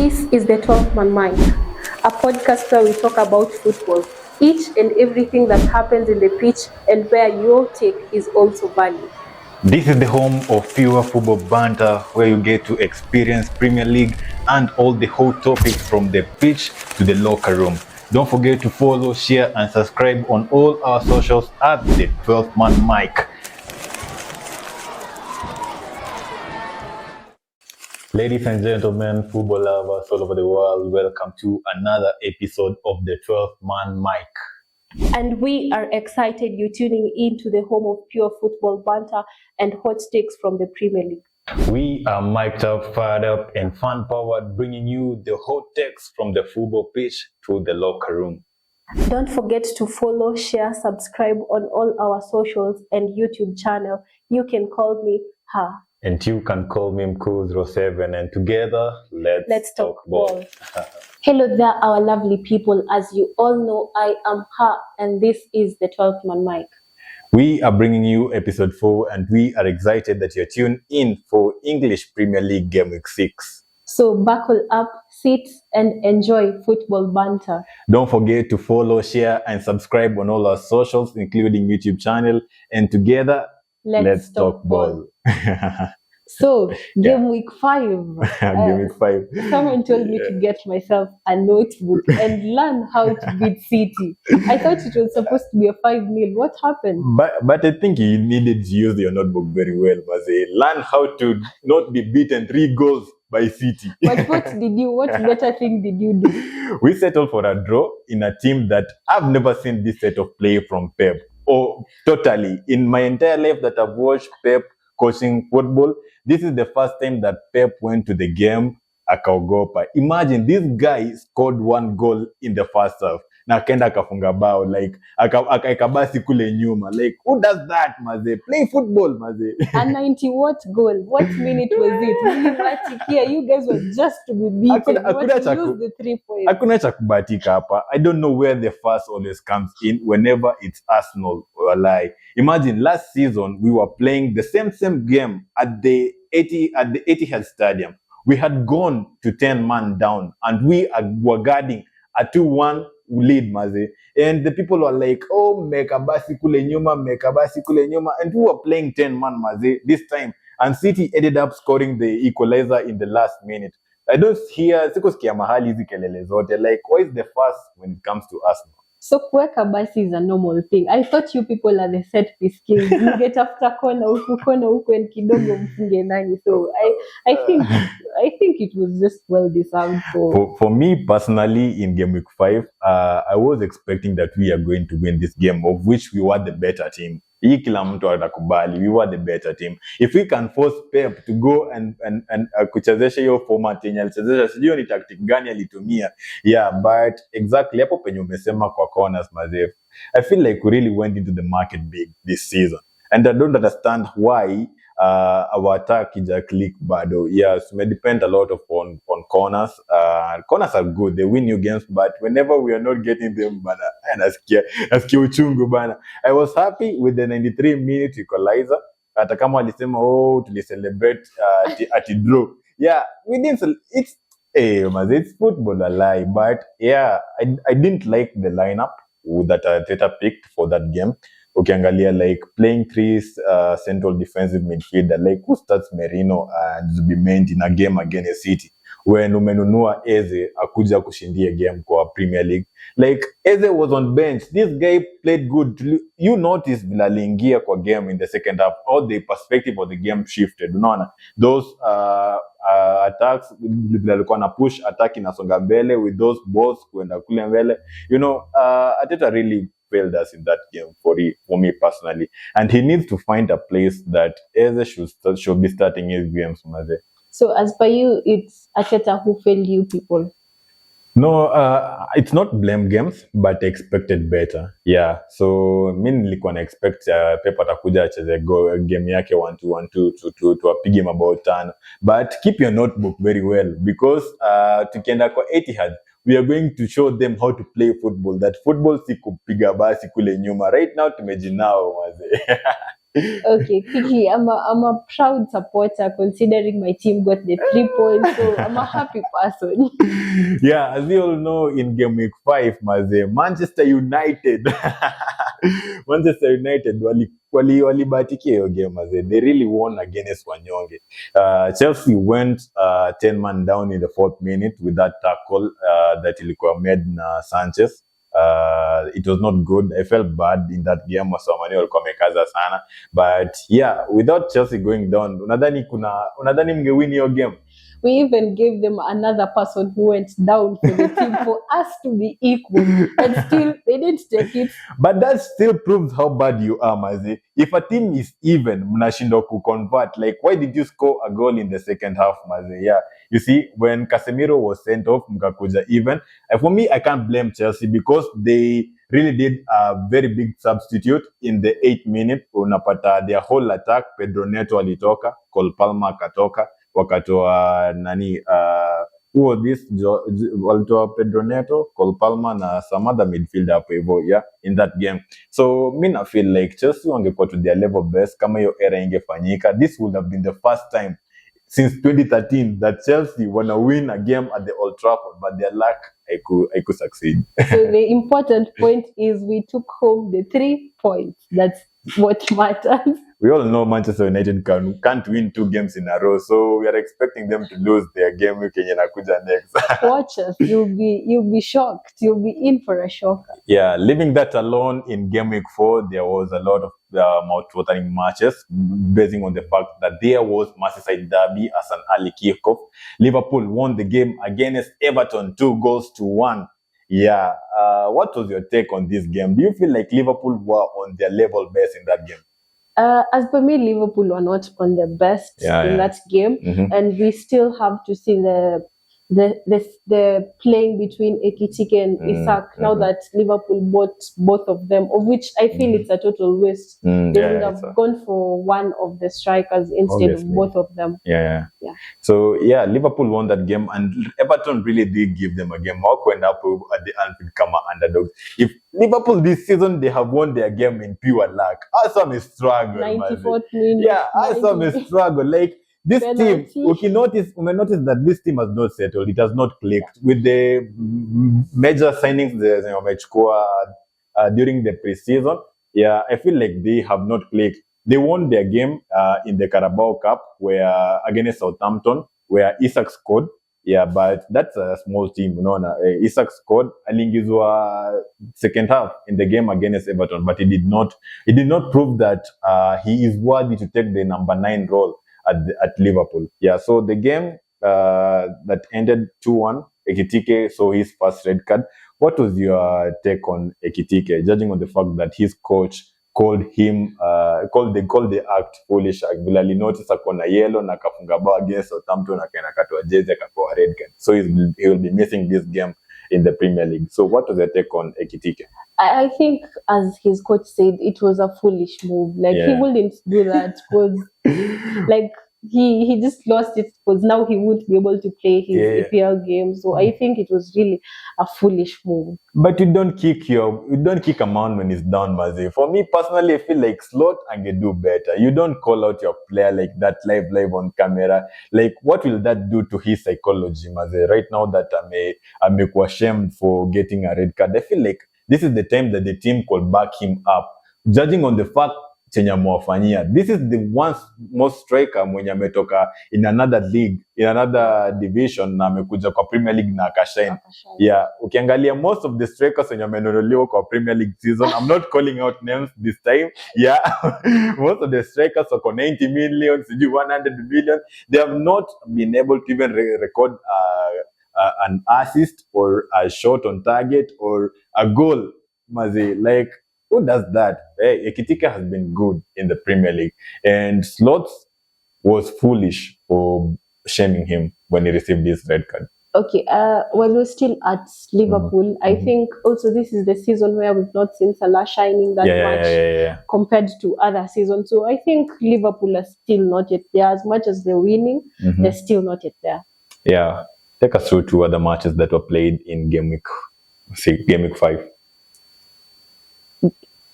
This is the 12-Man Mic, a podcast where we talk about football, each and everything that happens in the pitch and where your take is also valid. This is the home of pure football banter, where you get to experience Premier League and all the hot topics from the pitch to the locker room. Don't forget to follow, share and subscribe on all our socials at the 12-Man Mic. Ladies and gentlemen, football lovers all over the world, welcome to another episode of the 12-Man Mic. And we are excited you're tuning in to the home of pure football banter and hot takes from the Premier League. We are mic'd up, fired up and fan-powered, bringing you the hot takes from the football pitch to the locker room. Don't forget to follow, share, subscribe on all our socials and YouTube channel. You can call me Ha. And you can call me Mkuz07, and together, let's talk ball. Hello there, our lovely people. As you all know, I am Ha, and this is the 12-Man Mic. We are bringing you episode 4, and we are excited that you're tuned in for English Premier League Game Week 6. So buckle up, sit, and enjoy football banter. Don't forget to follow, share, and subscribe on all our socials, including YouTube channel. And together, let's talk ball. So, Game Week 5. Game Week 5. Someone told me to get myself a notebook and learn how to beat City. I thought it was supposed to be a 5-0. What happened? But I think you needed to use your notebook very well, Maze. Learn how to not be beaten 3 goals by City. But what better thing did you do? We settled for a draw in a team that I've never seen this set of play from Pep. Oh, totally. In my entire life that I've watched Pep coaching football, this is the first time that Pep went to the game akaogopa. Imagine this guy scored 1 goal in the first half. Na kenda akafunga bao, like akabasi kule nyuma. Like, who does that, Maze? Play football, Maze. A 90 what goal? What minute was it? Here, you guys were just to be beaten. Lose the 3 points. Hakuna cha kubahatika hapa. I don't know where the first always comes in whenever it's Arsenal or like. Imagine last season we were playing the same game at the Etihad Stadium. We had gone to 10 man down and we were guarding a 2-1 lead, Maze. And the people were like, oh, mekabasi kule nyuma, and we were playing 10 man, Maze, this time. And City ended up scoring the equalizer in the last minute. I don't hear sikosikia mahali hizi kelele zote. Like, why is the first when it comes to Arsenal? So kuweka basi is a normal thing. I thought you people are the set piece kings. You get after corner huku and kidogo mfunge nani. So I think it was just well deserved for me personally in Game Week 5. I was expecting that we are going to win this game, of which we were the better team. Hii kila mtu atakubali, we were the better team. If we can force Pep to go and kuchezesha hiyo format yenye alichezesha, sijui ni tactic gani alitumia. Yeah, but exactly hapo penye umesema kwa corners, Maze. I feel like we really went into the market big this season. And I don't understand why our attack ija click bado. Yes, we depend a lot on corners. Corners are good, they win you games, but whenever we are not getting them, bana, nasikia uchungu bana. I was happy with the 93-minute equalizer. Hata kama walisema tulicelebrate at draw. Yeah, we didn't. It's football, a lie. But yeah, I didn't like the lineup that Arteta picked for that game. Ukiangalia like playing 3 central defensive midfielder, like who starts Merino and Zubimendi in a game against City when umenunua Eze akuja kushindia game kwa Premier League. Like Eze was on bench, this guy played good. You noticed vile aliingia kwa game in the second half, all the perspective of the game shifted. Unaona those attacks vile alikuwa na push attack inasonga mbele with those balls kwenda kule mbele. You know, Arteta really failed us in that game for me personally, and he needs to find a place that Eze should be starting his games, Maze. So as per you, it's Arteta who failed you people? No, it's not blame games, but expected better. Yeah, so mi nilikuwa na expect Pep atakuja acheze game yake 1-2 to apige mabao 5. But keep your notebook very well, because tukienda kwa Etihad, we are going to show them how to play football. That football si kupiga basi kule nyuma. Right now tumejinao, Maze. Okay, Kiki, I'm a proud supporter considering my team got the 3 points, so I'm a happy person. Yeah, as you all know, in game week 5, maze, Manchester United, Manchester United walibatikia hiyo game maze. They really won against Wanyonge. Chelsea went 10 man down in the 4th minute with that tackle that ilikuwa made na Sanchez. It was not good. I felt bad in that game. Wasomani walikuwa wamekaza sana, but yeah, without Chelsea going down, unadhani mngewin hiyo game? We even gave them another person who went down for the team for us to be equal, and still they didn't take it. But that still proves how bad you are, Mazi. If a team is even, mnashindwa convert. Like, why did you score a goal in the second half, Mazi? Yeah, you see, when Casemiro was sent off, mkakuja even. For me, I can't blame Chelsea because they really did a very big substitute in the 8th minute. Unapata their whole attack. Pedro Neto alitoka, Cole Palmer katoka, wakatoa who was this? Walitoa Pedro Neto, Cole Palmer na some other midfielder hapo hivyo, yeah, in that game. So mi na feel like Chelsea wangekuwa to their level best kama hiyo era ingefanyika. This would have been the first time since 2013 that Chelsea wanna win a game at the Old Trafford, but their luck I could succeed. So the important point is we took home the 3 points. That's what matters. We all know Manchester United can't win 2 games in a row, so we are expecting them to lose their game week yenye inakuja next. Watch us. You'll be shocked. You'll be in for a shocker. Yeah, leaving that alone, in game week 4, there was a lot of mouth-watering matches, basing on the fact that there was Merseyside derby as an early kickoff. Liverpool won the game against Everton 2-1. Yeah, what was your take on this game? Do you feel like Liverpool were on their level best in that game? As per me, Liverpool were not on their best in that game, and we still have to see the playing between Ekitike and Isak. Now that Liverpool bought both of them, of which I feel it's a total waste. They would have gone for one of the strikers instead of both of them. Yeah. So yeah, Liverpool won that game, and Everton really did give them a game. Mark went up at the Anfield Kama underdogs. If Liverpool this season they have won their game in pure luck, Arsenal is struggle. 94th minute. Yeah, Arsenal is struggle. Like this team, we notice that this team has not settled. It has not clicked with the major signings during the preseason. Yeah, I feel like they have not clicked. They won their game in the Carabao Cup where against Southampton, where Isak scored. Yeah, but that's a small team, you know. Isak scored. Alingizwa second half in the game against Everton, but he did not prove that he is worthy to take the number 9 role at Liverpool. Yeah, so the game that ended 2-1, Ekitike saw his first red card. What was your take on Ekitike, judging on the fact that his coach called the act foolish? Vile notice akona yellow na kafunga bao against Southampton akaenda katoa jezi akapewa red card, so he will be missing this game in the Premier League. So what was your take on Ekitike? I think, as his coach said, it was a foolish move. Like he wouldn't do that because like he just lost it because now he won't be able to play his EPL game. So I think it was really a foolish move. But you don't kick a man when he's down, Mazi. For me personally, I feel like Slot and you do better. You don't call out your player like that live on camera. Like, what will that do to his psychology, Mazi? Right now that I'm ashamed for getting a red card, I feel like this is the time that the team could back him up. Judging on the fact chenye amewafanyia, this is the most striker mwenye ametoka in another league, in another division na amekuja kwa Premier League na akashine. Yeah, ukiangalia most of the strikers wenye amenunuliwa kwa Premier League season, I'm not calling out names this time. Yeah, most of the strikers wako 90 million, 100 million. They have not been able to even record an assist or a shot on target or a goal, Mazi. Like, who does that? Hey, Ekitike has been good in the Premier League, and Slots was foolish for shaming him when he received this red card. Okay, well, we're still at Liverpool. I think also this is the season where we've not seen Salah shining that much compared to other seasons. So I think Liverpool are still not yet there. As much as they're winning, they're still not yet there. Yeah, take us through 2 other matches that were played in game week 5.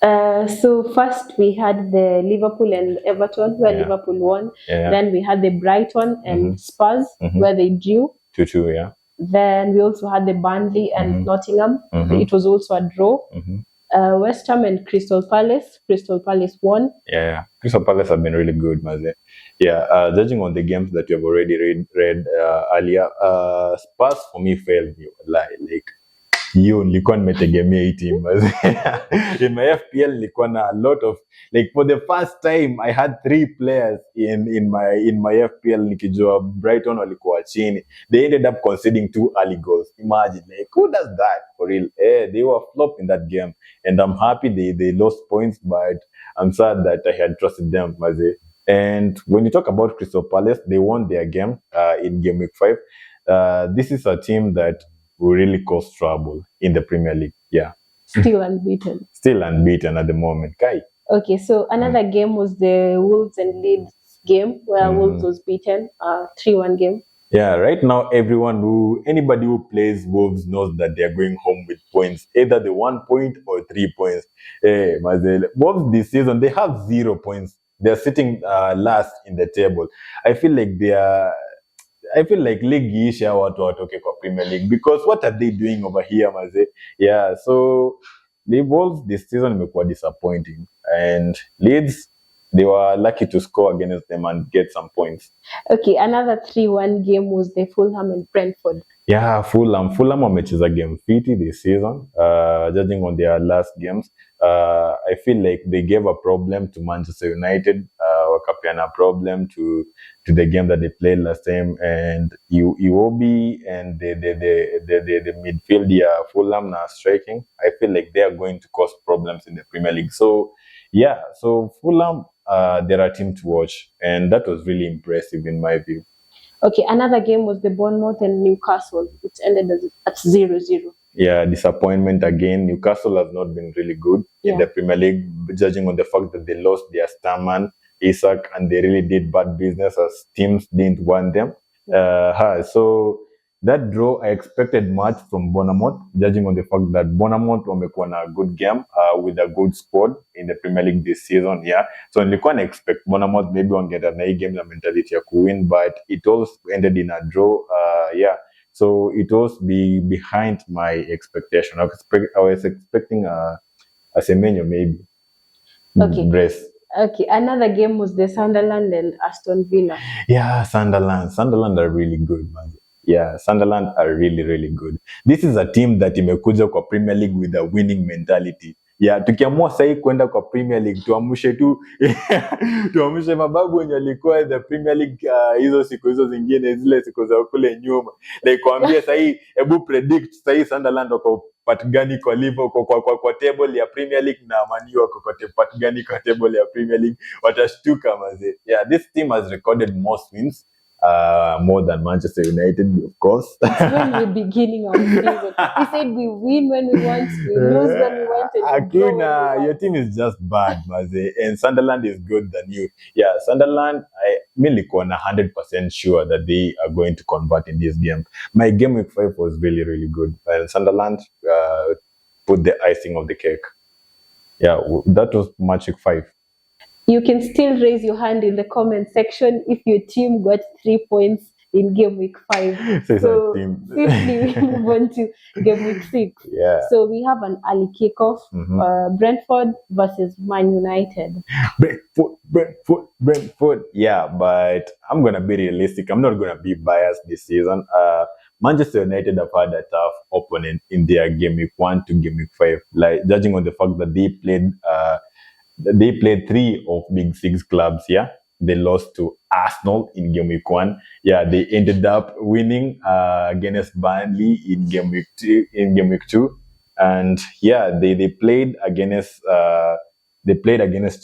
So first we had the Liverpool and Everton, where Yeah. Liverpool won. Yeah. Then we had the Brighton and Spurs, where they drew. 2-2, yeah. Then we also had the Burnley and Nottingham. Mhm. It was also a draw. Mhm. West Ham and Crystal Palace. Crystal Palace won. Yeah. Crystal Palace have been really good, Maze. Yeah. Judging on the games that you have already read earlier, Spurs for me failed me. Like hiyo nilikuwa nimetegemea hii team. In my FPL nilikuwa na a lot of, like, for the first time I had 3 players in my FPL nikijua Brighton walikuwa chini. They ended up conceding 2 early goals. Imagine, like, who does that for real? They were flop in that game, and I'm happy they lost points, but I'm sad that I had trusted them, Maze. And when you talk about Crystal Palace, they won their game in game week 5. This is a team that will really cause trouble in the Premier League. Yeah. Still unbeaten. Still unbeaten at the moment. Kai. Okay, so another game was the Wolves and Leeds game, where Wolves was beaten, 3-1 game. Yeah, right now anybody who plays Wolves knows that they are going home with points, either the 1 point or 3 points. Hey, Mazel, Wolves this season they have 0 points. They're sitting last in the table. I feel like league iisha watu watoke kwa Premier League, because what are they doing over here, Maze? Yeah, so the Wolves this season imekuwa disappointing, and Leeds, they were lucky to score against them and get some points. Okay, another 3-1 game was the Fulham and Brentford. Yeah, Fulham wamecheza game fiti this season. Judging on their last games, I feel like they gave a problem to Manchester United. Wakapeana problem to the game that they played last time, and Iwobi and the midfield, yeah, Fulham now striking. I feel like they are going to cause problems in the Premier League. So yeah, so Fulham, they're a team to watch, and that was really impressive in my view. Okay, another game was the Bournemouth and Newcastle, which ended at 0-0. Yeah, disappointment again. Newcastle has not been really good in the Premier League, judging on the fact that they lost their star man, Isak, and they really did bad business as teams didn't want them. So that draw, I expected much from Bournemouth, judging on the fact that Bournemouth wamekuwa na a good game with a good squad in the Premier League this season. Yeah, so nilikuwa na expect Bournemouth maybe wangeta na hii game na mentality ya kuwin, but it all ended in a draw. Yeah, so it was behind my expectation. I was expecting a Semenyo maybe. Okay. Brace. Okay, another game was the Sunderland and Aston Villa. Yeah, Sunderland are really good, man. Yeah, Sunderland are really, really good. This is a team that imekuja kwa Premier League with a winning mentality. Yeah, tukiamua sahi kwenda kwa Premier League tuamshe tu tuamshe mababu wenye walikuwa the Premier League hizo siku hizo zingine, zile siku za kule nyuma. Like kuambia sahi, hebu predict sahi Sunderland wako part gani kwa Liverpool kwa table ya Premier League, na Man U wako kwa part gani kwa table ya Premier League, watashtuka maze. Yeah, this team has recorded most wins, more than Manchester United, of course. When we're beginning our season, we said we win when we want, we lose when we want, and we Akuna, your team is just bad, Maze, and Sunderland is good than you. Yeah, Sunderland, I nilikuwa na 100% sure that they are going to convert in this game. My game week 5 was really, really good, and Sunderland put the icing of the cake. Yeah, that was match week 5. You can still raise your hand in the comment section if your team got 3 points in game week 5. So swiftly we move on to game week 6. Yeah. So we have an early kickoff, Brentford versus Man United. Brentford. Yeah, but I'm gonna be realistic. I'm not gonna be biased this season. Manchester United have had a tough opponent in their game week 1 to game week 5. Like, judging on the fact that they played 3 of Big 6 clubs. Yeah, they lost to Arsenal in game week 1. Yeah, they ended up winning against Burnley in game week 2. And yeah, they played against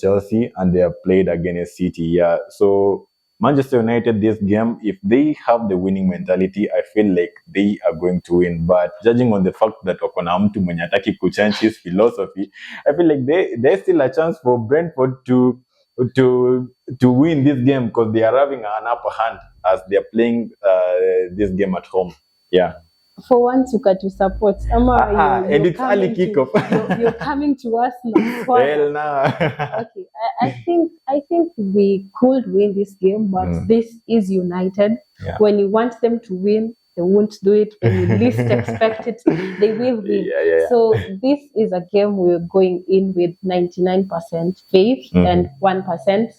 Chelsea, and they have played against City. Yeah, so Manchester United, this game, if they have the winning mentality, I feel like they are going to win. But judging on the fact that wakona mtu mwenye hataki kuchange his philosophy, I feel like there's still a chance for Brentford to win this game, because they are having an upper hand as they are playing this game at home. Yeah. For once ukatu-support ama and you're it's early coming to kickoff. you're coming to us na Hell swala. nah. Okay, I think we could win this game, but this is United. Yeah. When you want them to win, they won't do it. When you least expect it, they will win. Yeah. So this is a game we're going in with 99% faith and 1%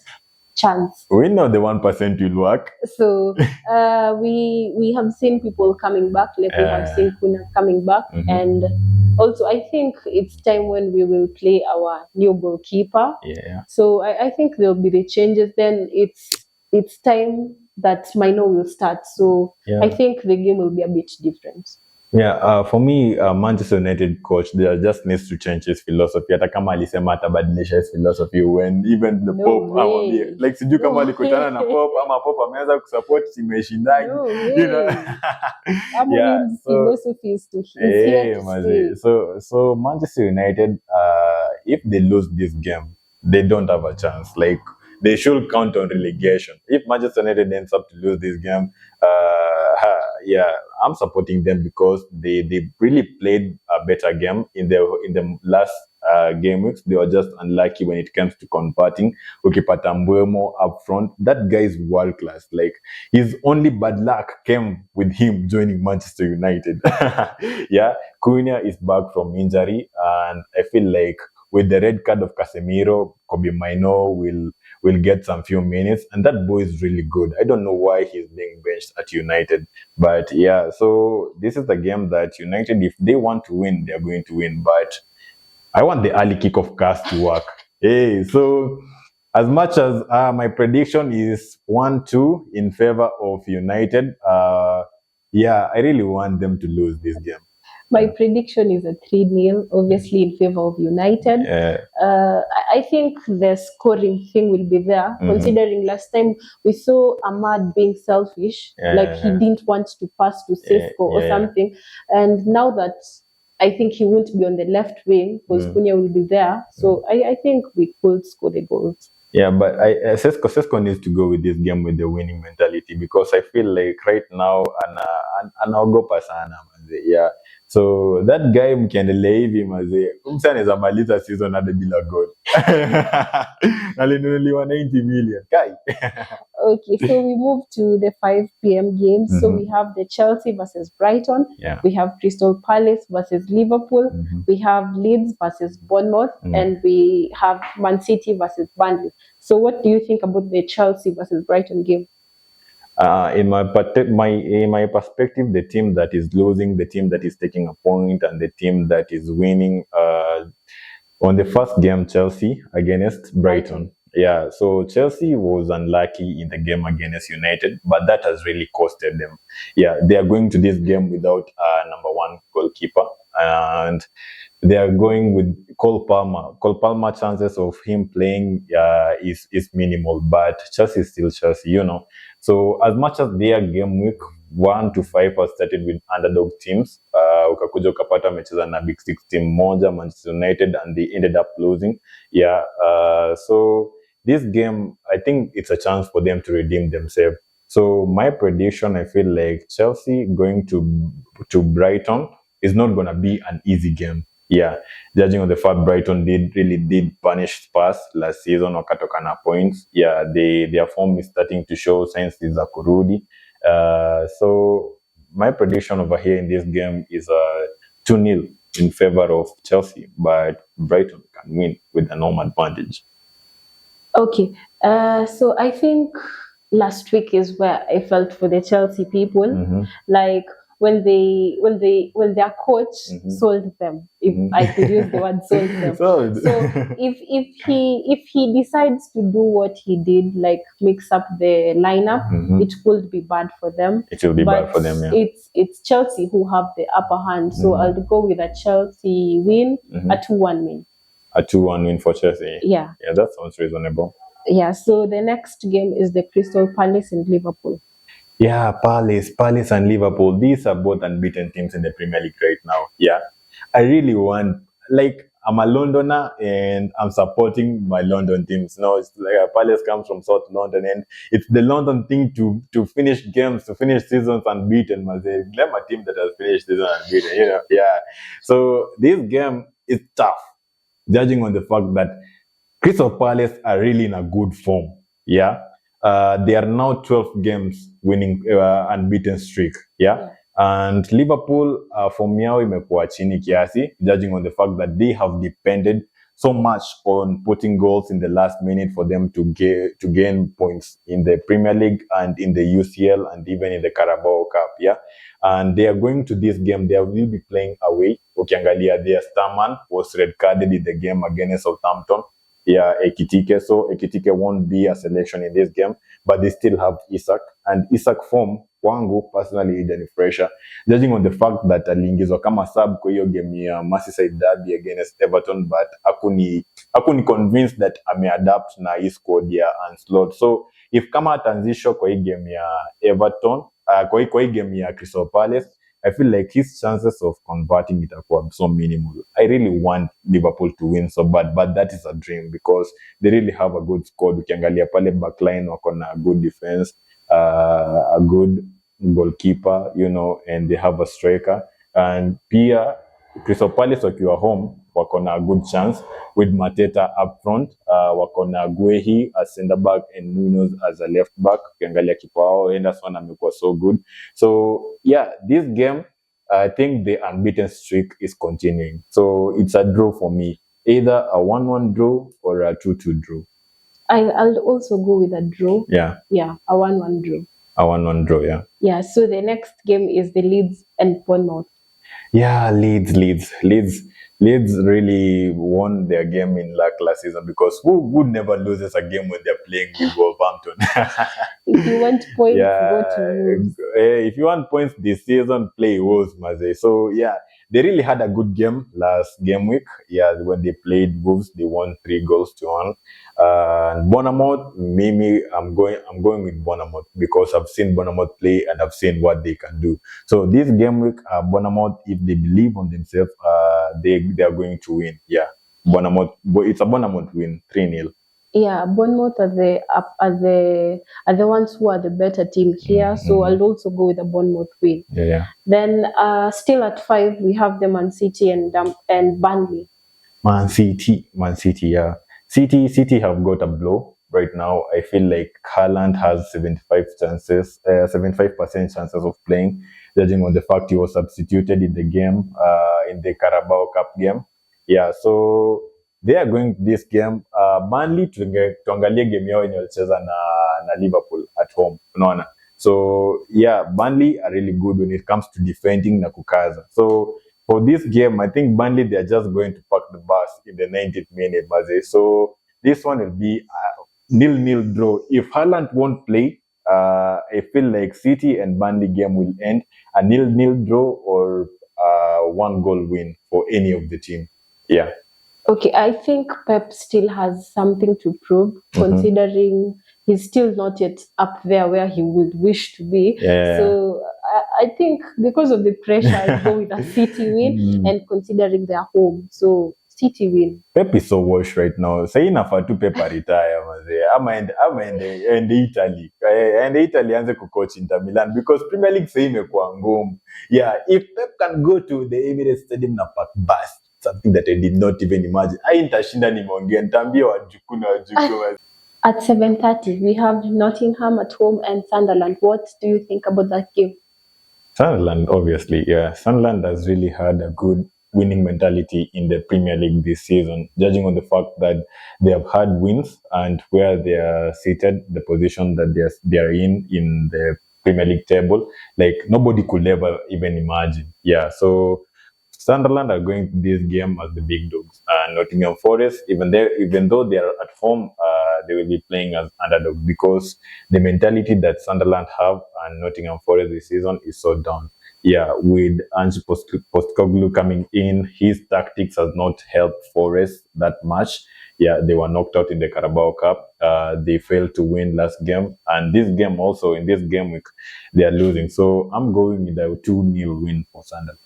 chance. We know the 1% will work. So we have seen people coming back, like we have seen Kuna coming back, and also I think it's time when we will play our new goalkeeper. Yeah. So I think there'll be the changes. Then it's time that Mino will start. So I think the game will be a bit different. Yeah, for me, Manchester United coach, there just needs to change his philosophy. Hata kama alisema atabadilisha his philosophy when even the Pope amwambia, like sijui kama alikutana na Pope ama Pope ameanza kusupport timu ishindani. You know. Yeah, so philosophy is to here to stay. So Manchester United, if they lose this game, they don't have a chance. Like they should count on relegation. If Manchester United ends up to lose this game, yeah, I'm supporting them because they really played a better game in the last game weeks. They were just unlucky when it comes to converting. Ukipata Mbuemo up front, that guy is world class. Like his only bad luck came with him joining Manchester United. Yeah, Cunha is back from injury, and I feel like with the red card of Casemiro, Kobe Maino will get some few minutes, and that boy is really good. I don't know why he's being benched at United, but yeah. So this is the game that United, if they want to win, they're going to win. But I want the early kickoff cast to work. Hey, so as much as my prediction is 1-2 in favor of United, yeah, I really want them to lose this game. My prediction is a 3-0, obviously in favor of United. Yeah. I think the scoring thing will be there, considering last time we saw Ahmad being selfish, like he didn't want to pass to Sesko or something. And now that I think he won't be on the left wing, because Cunha will be there. So I think we could score the goals. Yeah, but Sesko needs to go with this game with the winning mentality, because I feel like right now anaogopa sana manze. Yeah. So that guy mkiendelea hivi manze, msa anaweza maliza season hadi bila goal. Alinunuliwa 90 million. Kai. Okay, so we move to the 5 p.m. games. So we have the Chelsea versus Brighton. Yeah. We have Crystal Palace versus Liverpool. We have Leeds versus Bournemouth. And we have Man City versus Burnley. So what do you think about the Chelsea versus Brighton game? In my perspective, the team that is losing, the team that is taking a point, and the team that is winning, on the first game, Chelsea against Brighton. Yeah, so Chelsea was unlucky in the game against United, but that has really costed them. Yeah, they are going to this game without a number one goalkeeper, and they are going with Cole Palmer. Cole Palmer, chances of him playing is minimal, but Chelsea is still Chelsea, you know. So as much as their game week 1 to 5 has started with underdog teams, ukakuja ukapata mecheza na big six team moja, Manchester United, and they ended up losing. Yeah, so this game, I think it's a chance for them to redeem themselves. So my prediction, I feel like Chelsea going to Brighton is not going to be an easy game. Yeah, judging on the fact Brighton really did punish Spurs last season, wakatokana points. Yeah, their form is starting to show signs za kurudi. So my prediction over here in this game is 2-0 in favor of Chelsea, but Brighton can win with an home advantage. Okay. So I think last week is where I felt for the Chelsea people, like when their coach sold them, if I could use the word sold them. So if he decides to do what he did, like mix up the lineup, it could be bad for them. It will be bad for them. Yeah. It's Chelsea who have the upper hand. So I'll go with a Chelsea win, a 2-1 win. A 2-1 win for Chelsea. Yeah. Yeah, that sounds reasonable. Yeah, so the next game is the Crystal Palace and Liverpool. Yeah, Palace and Liverpool. These are both unbeaten teams in the Premier League right now. Yeah. I really want, like, I'm a Londoner and I'm supporting my London teams. No, it's like Palace comes from South London, and it's the London thing to finish games, to finish seasons unbeaten. Man, they blame a team that has finished season unbeaten. Yeah. So this game is tough, judging on the fact that Crystal Palace are really in a good form. Yeah. They are now 12 games winning unbeaten streak. Yeah. And Liverpool, form yao imekuwa chini kiasi, judging on the fact that they have depended so much on putting goals in the last minute for them to gain points in the Premier League and in the UCL and even in the Carabao Cup. Yeah. And they are going to this game. They will be playing away. Ukiangalia, their starman was red carded in the game against Southampton. Yeah, Ekitike. So Ekitike won't be a selection in this game, but they still have Isak. And Isak form, kwangu personally ijanifresha, judging on the fact that aliingizwa kama sub kwa hiyo game ya Merseyside derby against Everton, but hakuni convinced that ameadapt na hii squad ya Ancelotti. So if kama atanzisho kwa hii game ya Everton, kwa hii game ya Crystal Palace, I feel like his chances of converting it are so minimal. I really want Liverpool to win so bad, but that is a dream because they really have a good squad. Ukiangalia pale backline wako na good defense, a good goalkeeper, and they have a striker. And pia Crystal Palace wakiwa home wako na a good chance with Mateta up front, wako na Guehi as center back and Nunes as a left back. Ukiangalia kipa wao Henderson amekuwa so good. So yeah, this game I think the unbeaten streak is continuing. So it's a draw for me, either a 1-1 draw or a 2-2 draw. I'll also go with a draw. Yeah, a 1-1 draw. A 1-1 draw. Yeah. So the next game is the Leeds and Bournemouth. Yeah, Leeds really won their game in last season because who never loses a game when they're playing with Wolverhampton? If you want points, go to Wolves. If you want points this season, play Wolves, Maze. So yeah, they really had a good game last game week. Yeah, when they played Wolves, they won 3-1. Bournemouth, maybe I'm going with Bournemouth because I've seen Bournemouth play and I've seen what they can do. So this game week, Bournemouth, if they believe on themselves, they are going to win. Yeah, Bournemouth. It's a Bournemouth win, 3-0. Yeah, Bournemouth are the ones who are the better team here. Mm-hmm. So I'll also go with the Bournemouth win. Yeah. Then still at 5, we have the Man City and Burnley. Man City, yeah. City have got a blow right now. I feel like Haaland has 75% chances of playing, judging on the fact he was substituted in the game, in the Carabao Cup game. Yeah, so they are going this game. Burnley tuangalie game yao yenye walicheza na Liverpool at home. Unaona? So yeah, Burnley are really good when it comes to defending na kukaza. So for this game, I think Burnley, they are just going to park the bus in the 90th minute, Maze. So this one will be a 0-0 draw. If Haaland won't play, I feel like City and Burnley game will end a 0-0 draw or 1-goal win for any of the team. Yeah. Okay, I think Pep still has something to prove, considering he's still not yet up there where he would wish to be. Yeah. So I think because of the pressure, I'll go with a City win, and considering they're home, so City win. Pep is so washed right now. Say inafaa tu Pep retire, maze. Ama ende Italy. Ende Italy anze kucoach Inter Milan because Premier League sasa imekuwa ngumu. Yeah, if Pep can go to the Emirates Stadium na park bus, something that I did not even imagine. Nitashinda nimeongea, nitaambia wajukuu. At 7:30, we have Nottingham at home and Sunderland. What do you think about that game? Sunderland, obviously, yeah. Sunderland has really had a good winning mentality in the Premier League this season, judging on the fact that they have had wins and where they are seated, the position that they are in the Premier League table, like nobody could ever even imagine. Yeah, so Sunderland are going to this game as the big dogs. Nottingham Forest, even though they are at home, they will be playing as underdogs because the mentality that Sunderland have and Nottingham Forest this season is so down. Yeah, with Ange Postecoglou coming in, his tactics has not helped Forest that much. Yeah, they were knocked out in the Carabao Cup. They failed to win last game. And this game also, in this game week, they are losing. So I'm going with a 2-0 win for Sunderland.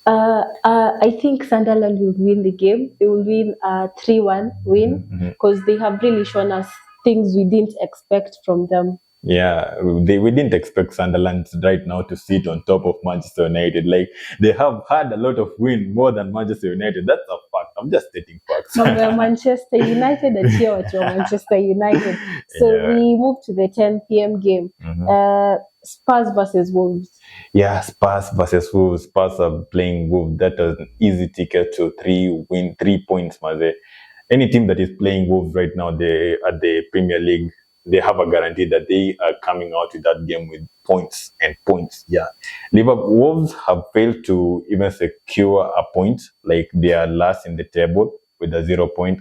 I think Sunderland will win the game. They will win 3-1 win because they have really shown us things we didn't expect from them. Yeah, we didn't expect Sunderland right now to sit on top of Manchester United. Like, they have had a lot of win more than Manchester United. That's a fact. I'm just stating facts. Mambo ya Manchester United and here watu wa Manchester United. So Yeah. we move to the 10 p.m. game. Spurs versus Wolves. Yeah, Spurs versus Wolves. Spurs are playing Wolves. That is an easy ticket to 3 points, maze. Any team that is playing Wolves right now, they at the Premier League, they have a guarantee that they are coming out with that game with points and points. Yeah, Liverpool Wolves have failed to even secure a point. Like, they are last in the table with a 0 point.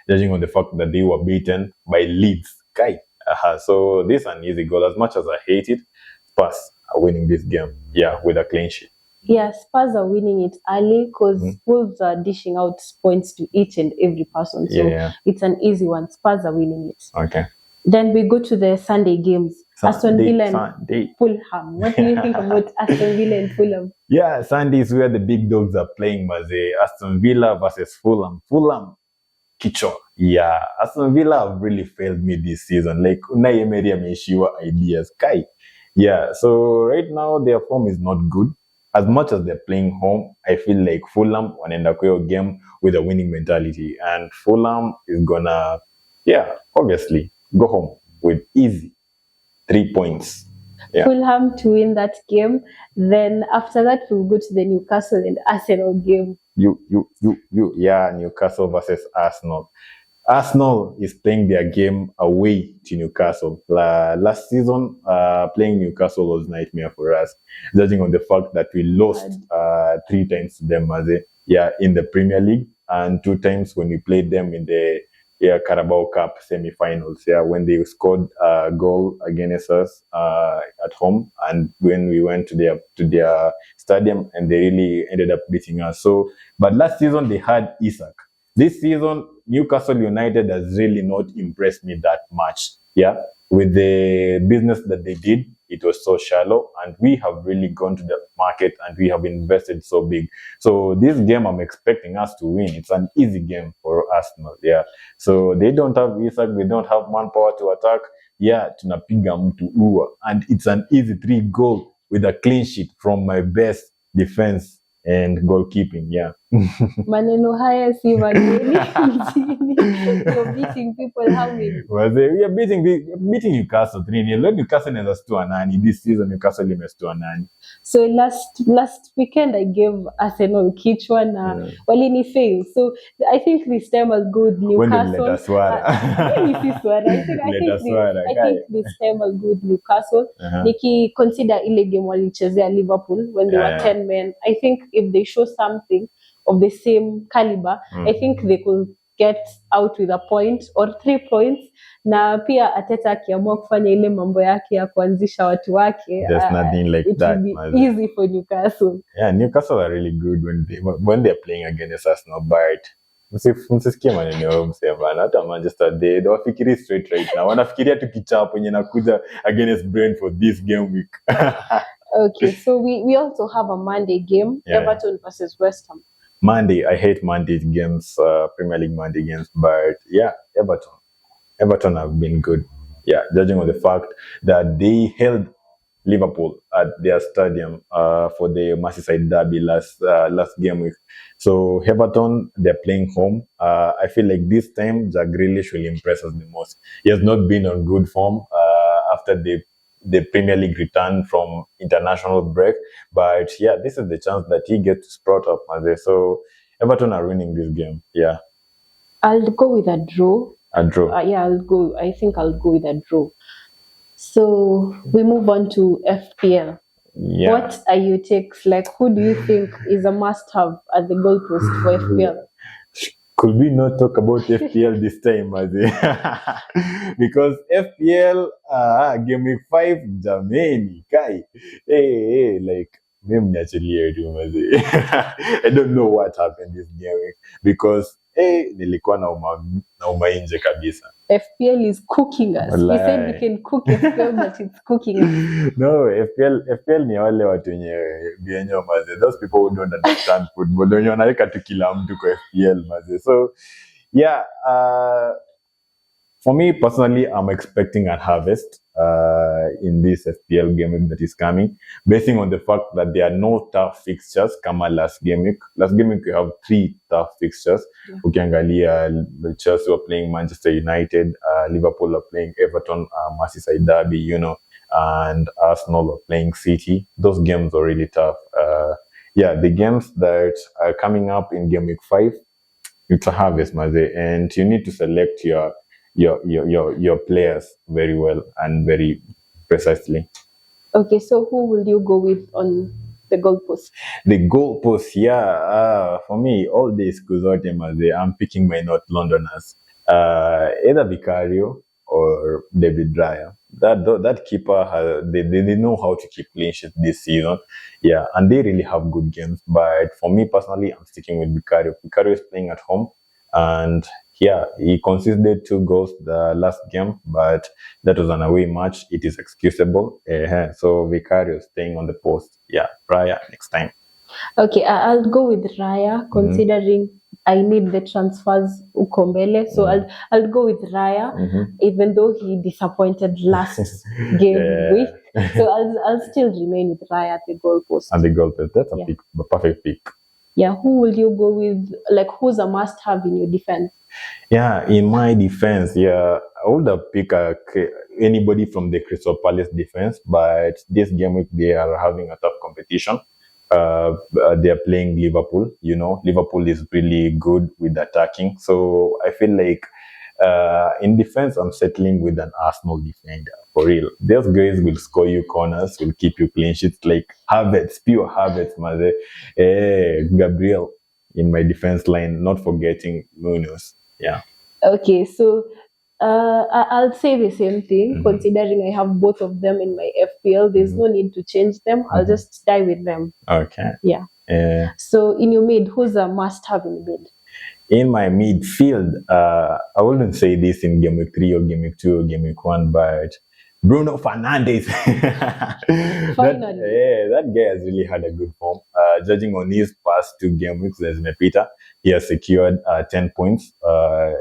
Judging on the fact that they were beaten by Leeds. Guy. So this is an easy goal. As much as I hate it, Spurs are winning this game. Yeah, with a clean sheet. Yeah, Spurs are winning it early because Wolves are dishing out points to each and every person. So it's an easy one. Spurs are winning it. Okay. Then we go to the Sunday games. Aston Villa and Fulham. What do you think about Aston Villa and Fulham? Yeah, Sunday is where the big dogs are playing, maze. Aston Villa versus Fulham. Fulham, kichwa. Yeah, Aston Villa have really failed me this season. Like, Unai Emery ameishiwa ideas. Kai. Yeah, so right now their form is not good. As much as they're playing home, I feel like Fulham wanaenda kwa hiyo game with a winning mentality. And Fulham is gonna, obviously, go home with easy 3 points. Yeah. Fulham to win that game. Then after that, we'll go to the Newcastle and Arsenal game. Newcastle versus Arsenal. Arsenal is playing their game away to Newcastle. Last season, playing Newcastle was nightmare for us, judging on the fact that we lost 3 times to them in the Premier League, and 2 times when we played them in the Carabao Cup semi-finals. Yeah, when they scored a goal against us at home, and when we went to their stadium, and they really ended up beating us. So, but last season they had Isak. This season, Newcastle United has really not impressed me that much. Yeah, with the business that they did, it was so shallow, and we have really gone to the market and we have invested so big. So this game, I'm expecting us to win. It's an easy game for Arsenal. Yeah, so they don't have Isak, they don't have manpower to attack. Yeah, tunapiga mtu ua, and it's an easy 3 goal with a clean sheet from my best defense and goalkeeping. Yeah. Maneno haya si mageni. You're beating people how many? We are beating Newcastle 3-0. Let Newcastle inaweza stua nani this season. Newcastle imestua nani? So last weekend I gave Arsenal kichwa na walini fail. So I think this time I'll go with Newcastle. I think this time I'll go with Newcastle. Niki consider ile game walichezea Liverpool when they were 10 men. I think if they show something of the same caliber, I think they could get out with a point or 3 points. Na pia Ateta akiamua kufanya ile mambo yake ya kuanzisha watu wake, there's nothing like that. It will be easy for Newcastle. Yeah, Newcastle are really good when they're playing against Arsenal, but msisikie maneno yao msema hata Manchester they wafikiri straight right now. Wanafikiria tukichapa yenye nakuja against Brentford this game week. Okay, so we also have a Monday game, Everton versus West Ham. Monday, I hate Monday games, Premier League Monday games, but yeah, Everton have been good. Yeah, judging on the fact that they held Liverpool at their stadium for the Merseyside derby last game week. So Everton, they're playing home. I feel like this time Jack Grealish will impress us the most. He has not been on good form after the Premier League return from international break, but yeah, this is the chance that he gets to sprout up. So Everton are winning this game. Yeah, I'll go with a draw. A draw. I think I'll go with a draw. So we move on to FPL. Yeah. What are your takes? Like, who do you think is a must-have at the goalpost for FPL? Could we not talk about FPL this time, because FPL game week 5 jameni kai like mimi niachilie tu I don't know what happened this game week, because nilikuwa nauma nje kabisa. FPL is cooking us. We said we can cook FPL, but it's cooking us. No, FPL ni wale watu wenye bienyo maze. Those people who don't understand football. Wenye wanaweka tu kila mtu kwa FPL maze. So, yeah, for me personally, I'm expecting a harvest in this FPL game week that is coming, basing on the fact that there are no tough fixtures kama last game week. Last game week we have 3 tough fixtures. Yeah. Ukiangalia Chelsea were playing Manchester United, Liverpool are playing Everton, Merseyside derby, you know, and Arsenal are playing City. Those games are really tough. Yeah, the games that are coming up in game week 5, it's a harvest, maze, and you need to select your players very well and very precisely. Okay, so who will you go with on the goalpost? The goalpost, yeah. For me, all these kuzote maze, I'm picking my North Londoners. Either Vicario or David Raya. That keeper, they know how to keep clean sheet this season. Yeah, and they really have good games. But for me personally, I'm sticking with Vicario. Vicario is playing at home. And yeah, he conceded 2 goals the last game, but that was an away match. It is excusable. So Vicario staying on the post. Yeah, Raya next time. Okay, I'll go with Raya, considering I need the transfers ukombele. So I'll go with Raya, even though he disappointed last game week. So I'll still remain with Raya at the goalpost. And the goalpost, that's a perfect pick. Yeah, who will you go with? Like, who's a must-have in your defense? Yeah, in my defense, yeah, I would have picked anybody from the Crystal Palace defense, but this game week they are having a tough competition. They are playing Liverpool. You know, Liverpool is really good with attacking, so I feel like in defense, I'm settling with an Arsenal defender for real. Those guys will score you corners, will keep you clean sheets like Havertz, pure Havertz, maze. Gabriel in my defense line, not forgetting Munoz. Yeah. Okay, so I'll say the same thing, considering I have both of them in my FPL. There's no need to change them. I'll just die with them. Okay. Yeah. So in your mid, who's a must-have in mid? In my midfield, I wouldn't say this in game week 3 or game week 2 or game week 1, but Bruno Fernandes. Finally. That guy has really had a good form. Judging on his past 2 game weeks as Peter, he has secured 10 points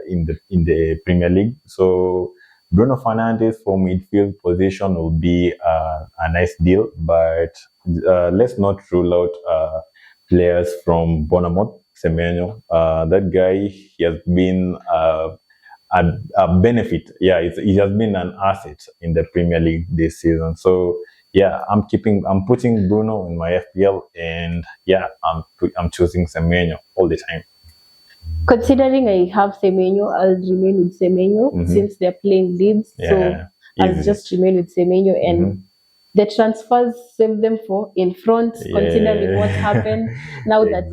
in the Premier League. So Bruno Fernandes for midfield position will be a nice deal, but let's not rule out players from Bournemouth. Semenyo, that guy, he has been a benefit. Yeah, he has been an asset in the Premier League this season. So yeah, I'm putting Bruno in my FPL, and yeah, I'm choosing Semenyo all the time. Considering I have Semenyo, I'll remain with Semenyo since they're playing Leeds. Yeah, so I'll just remain with Semenyo, and the transfers save them for in front, considering what happened now that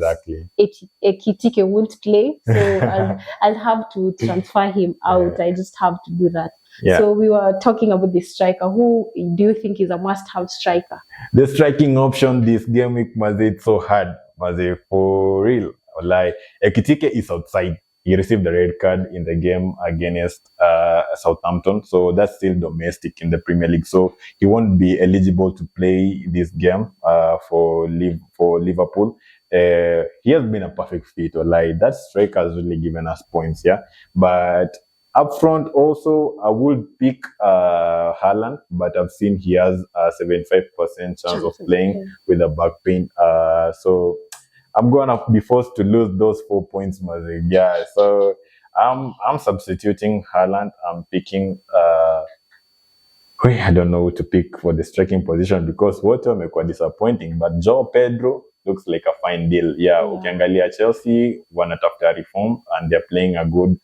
Ekitike won't play. So I'll have to transfer him out. I just have to do that. Yeah. So we were talking about the striker. Who do you think is a must-have striker? The striking option this game week, it's so hard. For real. Like Ekitike is outside. He received the red card in the game against Southampton, so that's still domestic in the Premier League. So he won't be eligible to play this game for Liverpool. He has been a perfect fit. Like that striker has really given us points, yeah. But up front, also I would pick Haaland, but I've seen he has a 75% chance of playing with a back pain. So I'm gonna be forced to lose those 4 points, maze. Yeah, so I'm substituting Haaland. I'm picking I don't know who to pick for the striking position because what are quite disappointing. But Joao Pedro looks like a fine deal. Yeah, ukiangalia Chelsea wanatafuta reform and they're playing a good.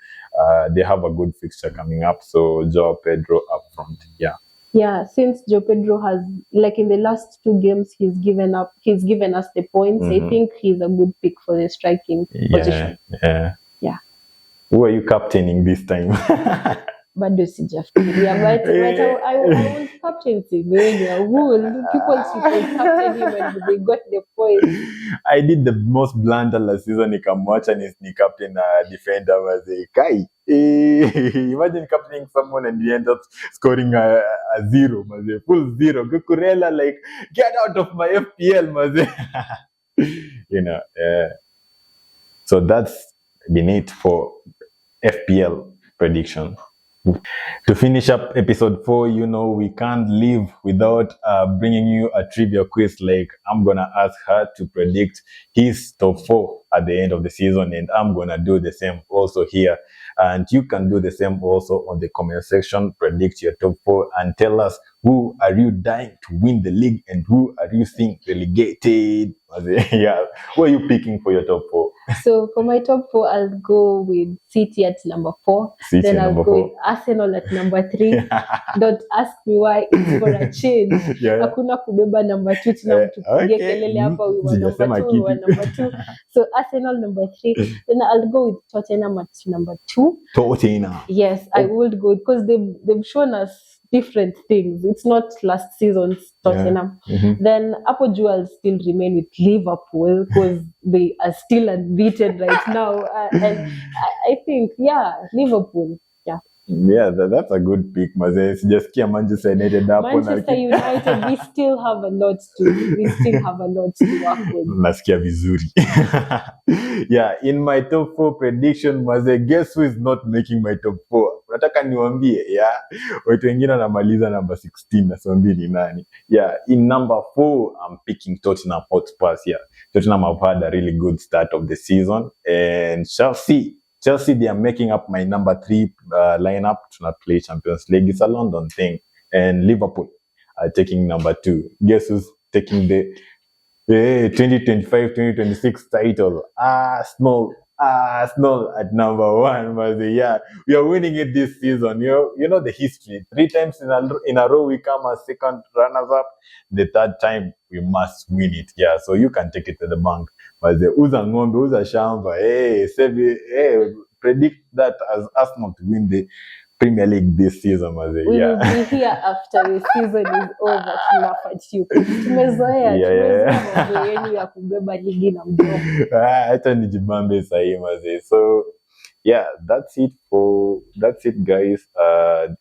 They have a good fixture coming up. So Joao Pedro up front. Yeah. Yeah, since Joao Pedro has, like in the last 2 games, he's given us the points. I think he's a good pick for the striking position. Yeah. Who are you captaining this time? bado sijafikiria, but I want captaincy Mourinho. People should captain him and they got the point. I did the most blunder last season, nikamwacha ni captain defender was a guy. Imagine captaining someone and you end up scoring a zero, maze, full zero. Kukurela like, get out of my FPL, maze. You know, so that's been it for FPL prediction. To finish up episode 4, you know, we can't leave without bringing you a trivia quiz. Like, I'm gonna ask her to predict his top 4 at the end of the season, and I'm gonna do the same also here. And you can do the same also on the comment section. Predict your top 4 and tell us who are you dying to win the league and who are you think relegated. Yeah, who are you picking for your top 4? So for my top 4, I'll go with City at number 4. City then I'll number go 4. with Arsenal at number 3. Don't ask me why, it's for a change. Hakuna kubeba number 2 tena mtupige kelele hapa, we were number 2, we were number 2. So Arsenal number 3. Then I'll go with Tottenham at number 2. Tottenham. Yes, I would go because they've shown us different things. It's not last season's Tottenham. Then Apo I'll still remain with Liverpool because they are still unbeaten right now. And I think, Liverpool. Yeah, that's a good pick, maze. Sijasikia Manchester United hapo. Manchester United, we still have a lot to work with. Nasikia vizuri. Yeah, in my top 4 prediction, maze, guess who is not making my top 4? Nataka niwaambie, watu wengine wanamaliza number 16 na siwaambie ni nani. Yeah, in number 4, I'm picking Tottenham Hotspur. Yeah, Tottenham have had a really good start of the season, and Chelsea, they are making up my number 3 lineup to not play Champions League. It's a London thing. And Liverpool are taking number 2. Guess who's taking the 2025-2026 title? Arsenal at number 1. Yeah, we are winning it this season. You know the history. 3 times in a row we come as second runners-up. The 3rd time we must win it. Yeah, so you can take it to the bank. But the uza ngombe, uza shamba, predict that as Arsenal to win the Premier League this season. We will be here after the season is over to laugh at you. Tumezoea ya kubeba ligi na Mjomba. Hata nijibambe sahi maze. So yeah, that's it guys.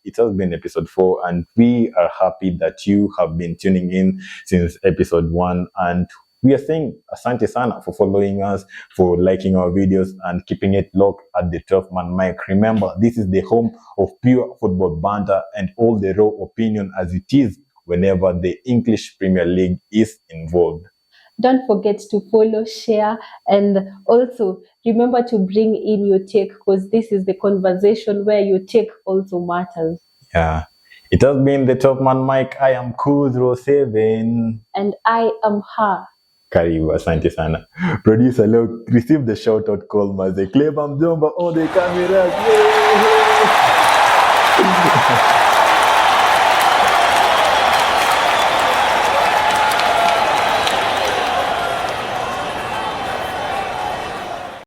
It has been episode 4 and we are happy that you have been tuning in since episode 1, and we are saying asante sana for following us, for liking our videos and keeping it locked at the 12-man mic. Remember, this is the home of pure football banter and all the raw opinion as it is whenever the English Premier League is involved. Don't forget to follow, share, and also remember to bring in your take, because this is the conversation where your take also matters. Yeah. It has been the 12-man mic. I am Kudro7. And I am her. Karibu, asante sana. Producer leo receive the shout out call maze. Clever Mjomba on the cameras.